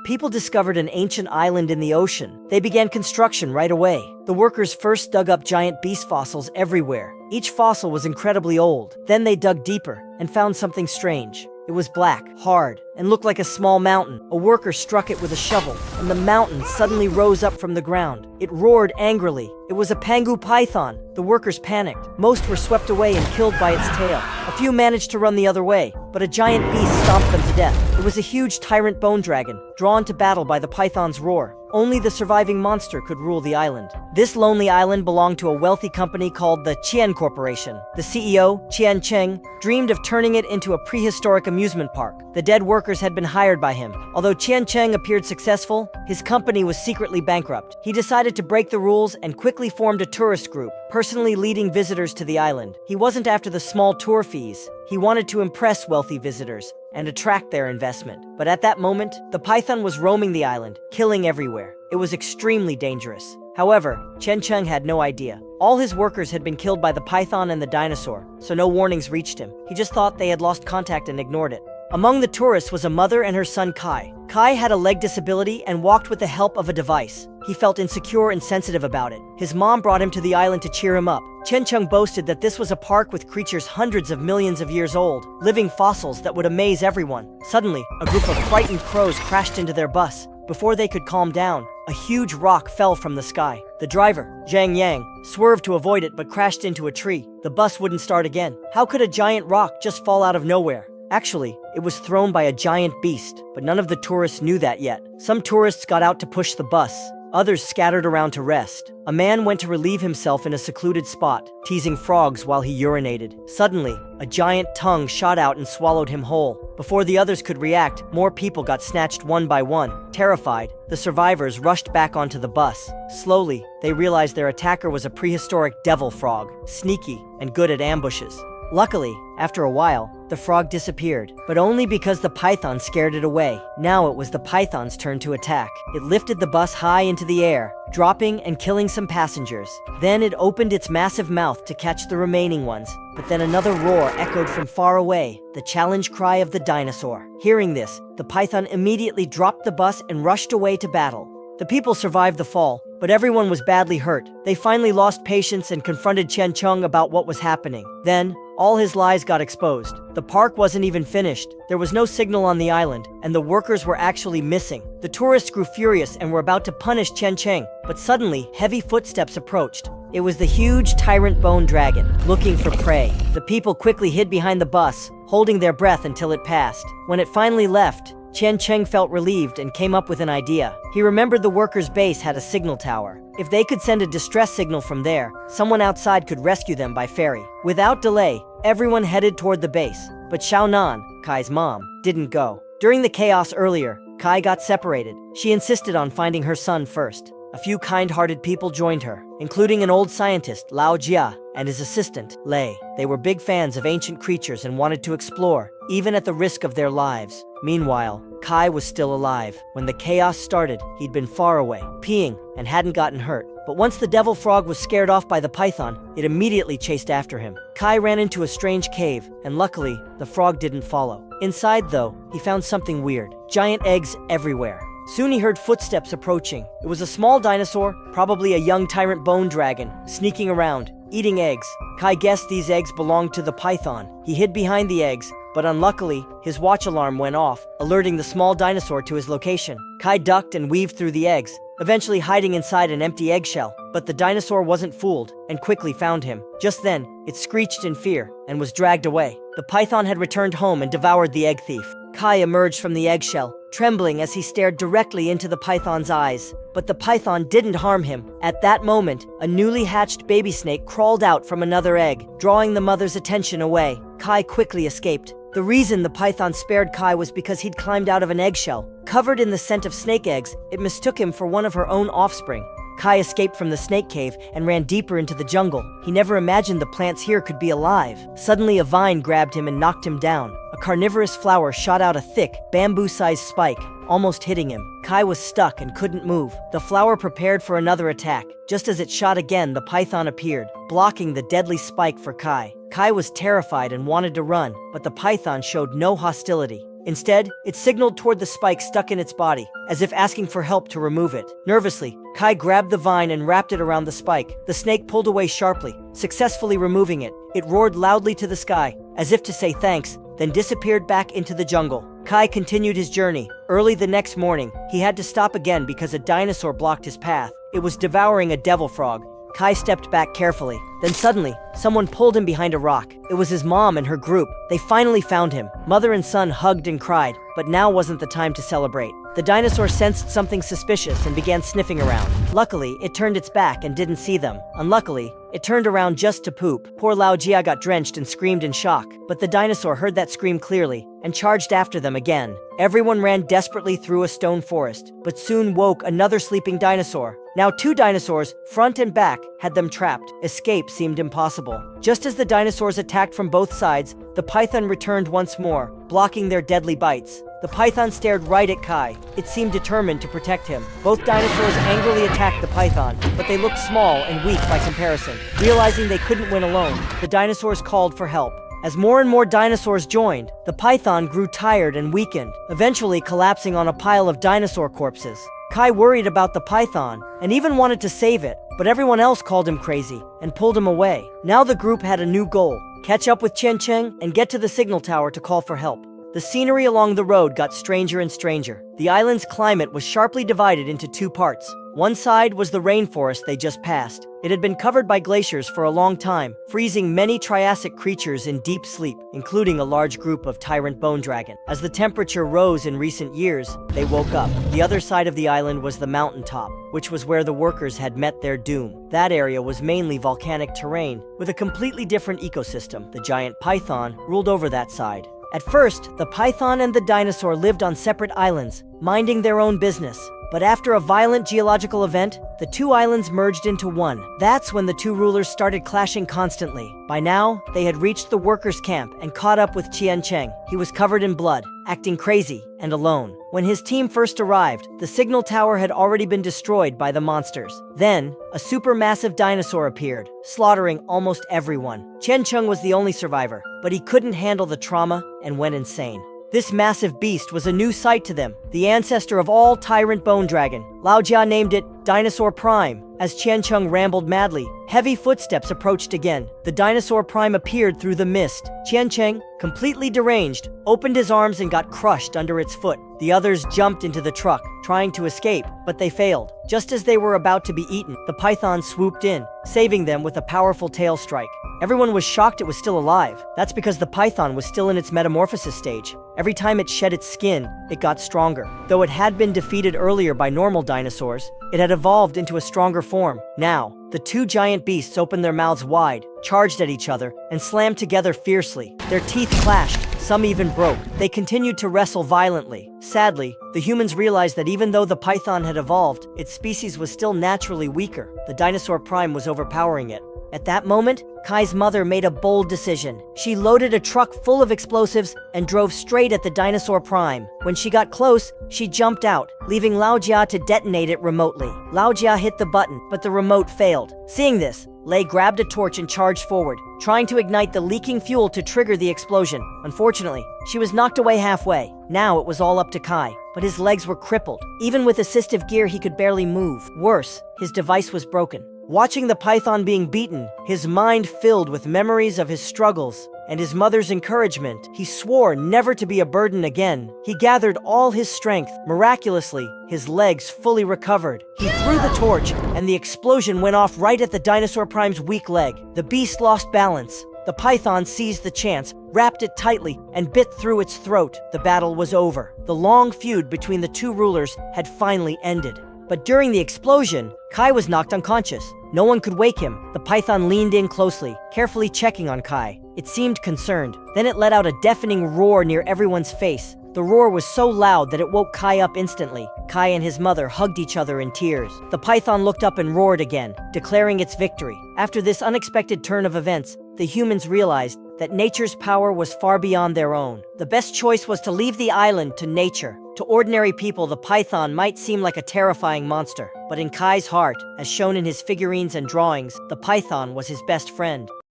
people discovered an ancient island in the ocean. They began construction right away. The workers first dug up giant beast fossils everywhere. Each fossil was incredibly old. Then they dug deeper and found something strange. It was black, hard, and looked like a small mountain. A worker struck it with a shovel, and the mountain suddenly rose up from the ground. It roared angrily. It was a pangu python. The workers panicked. Most were swept away and killed by its tail. A few managed to run the other way, but a giant beast stomped them to death. It was a huge tyrant bone dragon, drawn to battle by the python's roar. Only the surviving monster could rule the island. This lonely island belonged to a wealthy company called the Qian Corporation. The CEO, Qian Cheng, dreamed of turning it into a prehistoric amusement park. The dead workers had been hired by him. Although Qian Cheng appeared successful, his company was secretly bankrupt. He decided to break the rules and quickly formed a tourist group, personally leading visitors to the island. He wasn't after the small tour fees. He wanted to impress wealthy visitors and attract their investment. But at that moment, the python was roaming the island, killing everywhere. It was extremely dangerous. However, Chen Cheng had no idea. All his workers had been killed by the python and the dinosaur, so no warnings reached him. He just thought they had lost contact and ignored it. Among the tourists was a mother and her son Kai. Kai had a leg disability and walked with the help of a device. He felt insecure and sensitive about it. His mom brought him to the island to cheer him up. Chen Cheng boasted that this was a park with creatures hundreds of millions of years old, living fossils that would amaze everyone. Suddenly, a group of frightened crows crashed into their bus. Before they could calm down, a huge rock fell from the sky. The driver, Zhang Yang, swerved to avoid it but crashed into a tree. The bus wouldn't start again. How could a giant rock just fall out of nowhere? Actually, it was thrown by a giant beast, but none of the tourists knew that yet. Some tourists got out to push the bus. Others scattered around to rest. A man went to relieve himself in a secluded spot, teasing frogs while he urinated. Suddenly, a giant tongue shot out and swallowed him whole. Before the others could react, more people got snatched one by one. Terrified, the survivors rushed back onto the bus. Slowly, they realized their attacker was a prehistoric devil frog, sneaky and good at ambushes. Luckily, after a while, the frog disappeared, but only because the python scared it away. Now it was the python's turn to attack. It lifted the bus high into the air, dropping and killing some passengers. Then it opened its massive mouth to catch the remaining ones. But then another roar echoed from far away, the challenge cry of the dinosaur. Hearing this, the python immediately dropped the bus and rushed away to battle. The people survived the fall, but everyone was badly hurt. They finally lost patience and confronted Chen Cheng about what was happening. Then, all his lies got exposed. The park wasn't even finished. There was no signal on the island, and the workers were actually missing. The tourists grew furious and were about to punish Chen Cheng, but suddenly, heavy footsteps approached. It was the huge tyrant bone dragon, looking for prey. The people quickly hid behind the bus, holding their breath until it passed. When it finally left, Chen Cheng felt relieved and came up with an idea. He remembered the workers' base had a signal tower. If they could send a distress signal from there, someone outside could rescue them by ferry. Without delay, everyone headed toward the base, but Xiaonan, Kai's mom, didn't go. During the chaos earlier, Kai got separated. She insisted on finding her son first. A few kind-hearted people joined her, including an old scientist, Lao Jia, and his assistant, Lei. They were big fans of ancient creatures and wanted to explore, even at the risk of their lives. Meanwhile, Kai was still alive. When the chaos started, he'd been far away, peeing, and hadn't gotten hurt. But once the devil frog was scared off by the python, it immediately chased after him. Kai ran into a strange cave, and luckily, the frog didn't follow. Inside, though, he found something weird. Giant eggs everywhere. Soon he heard footsteps approaching. It was a small dinosaur, probably a young tyrant bone dragon, sneaking around, eating eggs. Kai guessed these eggs belonged to the python. He hid behind the eggs, but unluckily, his watch alarm went off, alerting the small dinosaur to his location. Kai ducked and weaved through the eggs, eventually hiding inside an empty eggshell. But the dinosaur wasn't fooled, and quickly found him. Just then, it screeched in fear, and was dragged away. The python had returned home and devoured the egg thief. Kai emerged from the eggshell, trembling as he stared directly into the python's eyes. But the python didn't harm him. At that moment, a newly hatched baby snake crawled out from another egg, drawing the mother's attention away. Kai quickly escaped. The reason the python spared Kai was because he'd climbed out of an eggshell. Covered in the scent of snake eggs, it mistook him for one of her own offspring. Kai escaped from the snake cave and ran deeper into the jungle. He never imagined the plants here could be alive. Suddenly, a vine grabbed him and knocked him down. A carnivorous flower shot out a thick, bamboo-sized spike, almost hitting him. Kai was stuck and couldn't move. The flower prepared for another attack. Just as it shot again, the python appeared, blocking the deadly spike for Kai. Kai was terrified and wanted to run, but the python showed no hostility. Instead, it signaled toward the spike stuck in its body, as if asking for help to remove it. Nervously, Kai grabbed the vine and wrapped it around the spike. The snake pulled away sharply, successfully removing it. It roared loudly to the sky, as if to say thanks, then disappeared back into the jungle. Kai continued his journey. Early the next morning, he had to stop again because a dinosaur blocked his path. It was devouring a devil frog. Kai stepped back carefully. Then suddenly, someone pulled him behind a rock. It was his mom and her group. They finally found him. Mother and son hugged and cried, but now wasn't the time to celebrate. The dinosaur sensed something suspicious and began sniffing around. Luckily, it turned its back and didn't see them. Unluckily, it turned around just to poop. Poor Lao Jia got drenched and screamed in shock, but the dinosaur heard that scream clearly and charged after them again. Everyone ran desperately through a stone forest, but soon woke another sleeping dinosaur. Now 2 dinosaurs, front and back, had them trapped. Escape seemed impossible. Just as the dinosaurs attacked from both sides, the python returned once more, blocking their deadly bites. The python stared right at Kai. It seemed determined to protect him. Both dinosaurs angrily attacked the python, but they looked small and weak by comparison. Realizing they couldn't win alone, the dinosaurs called for help. As more and more dinosaurs joined, the python grew tired and weakened, eventually collapsing on a pile of dinosaur corpses. Kai worried about the python and even wanted to save it, but everyone else called him crazy and pulled him away. Now the group had a new goal: catch up with Chen Cheng and get to the signal tower to call for help. The scenery along the road got stranger and stranger. The island's climate was sharply divided into 2 parts. One side was the rainforest they just passed. It had been covered by glaciers for a long time, freezing many Triassic creatures in deep sleep, including a large group of tyrant bone dragon. As the temperature rose in recent years, they woke up. The other side of the island was the mountaintop, which was where the workers had met their doom. That area was mainly volcanic terrain, with a completely different ecosystem. The giant python ruled over that side. At first, the python and the dinosaur lived on separate islands, minding their own business. But after a violent geological event, the 2 islands merged into one. That's when the 2 rulers started clashing constantly. By now, they had reached the workers' camp and caught up with Qian Cheng. He was covered in blood, acting crazy and alone. When his team first arrived, the signal tower had already been destroyed by the monsters. Then, a supermassive dinosaur appeared, slaughtering almost everyone. Qian Cheng was the only survivor, but he couldn't handle the trauma and went insane. This massive beast was a new sight to them, the ancestor of all tyrant bone dragon. Lao Jia named it Dinosaur Prime. As Qian Cheng rambled madly, heavy footsteps approached again. The Dinosaur Prime appeared through the mist. Qian Cheng, completely deranged, opened his arms and got crushed under its foot. The others jumped into the truck, trying to escape, but they failed. Just as they were about to be eaten, the python swooped in, saving them with a powerful tail strike. Everyone was shocked it was still alive. That's because the python was still in its metamorphosis stage. Every time it shed its skin, it got stronger. Though it had been defeated earlier by normal dinosaurs, it had evolved into a stronger form. Now, the 2 giant beasts opened their mouths wide, charged at each other, and slammed together fiercely. Their teeth clashed, some even broke. They continued to wrestle violently. Sadly, the humans realized that even though the python had evolved, its species was still naturally weaker. The Dinosaur Prime was overpowering it. At that moment, Kai's mother made a bold decision. She loaded a truck full of explosives and drove straight at the Dinosaur Prime. When she got close, she jumped out, leaving Lao Jia to detonate it remotely. Lao Jia hit the button, but the remote failed. Seeing this, Lei grabbed a torch and charged forward, trying to ignite the leaking fuel to trigger the explosion. Unfortunately, she was knocked away halfway. Now it was all up to Kai, but his legs were crippled. Even with assistive gear, he could barely move. Worse, his device was broken. Watching the python being beaten, his mind filled with memories of his struggles and his mother's encouragement, he swore never to be a burden again. He gathered all his strength. Miraculously, his legs fully recovered. He threw the torch, and the explosion went off right at the Dinosaur Prime's weak leg. The beast lost balance. The python seized the chance, wrapped it tightly, and bit through its throat. The battle was over. The long feud between the 2 rulers had finally ended. But during the explosion, Kai was knocked unconscious. No one could wake him. The python leaned in closely, carefully checking on Kai. It seemed concerned. Then it let out a deafening roar near everyone's face. The roar was so loud that it woke Kai up instantly. Kai and his mother hugged each other in tears. The python looked up and roared again, declaring its victory. After this unexpected turn of events, the humans realized that nature's power was far beyond their own. The best choice was to leave the island to nature. To ordinary people, the python might seem like a terrifying monster, but in Kai's heart, as shown in his figurines and drawings, the python was his best friend.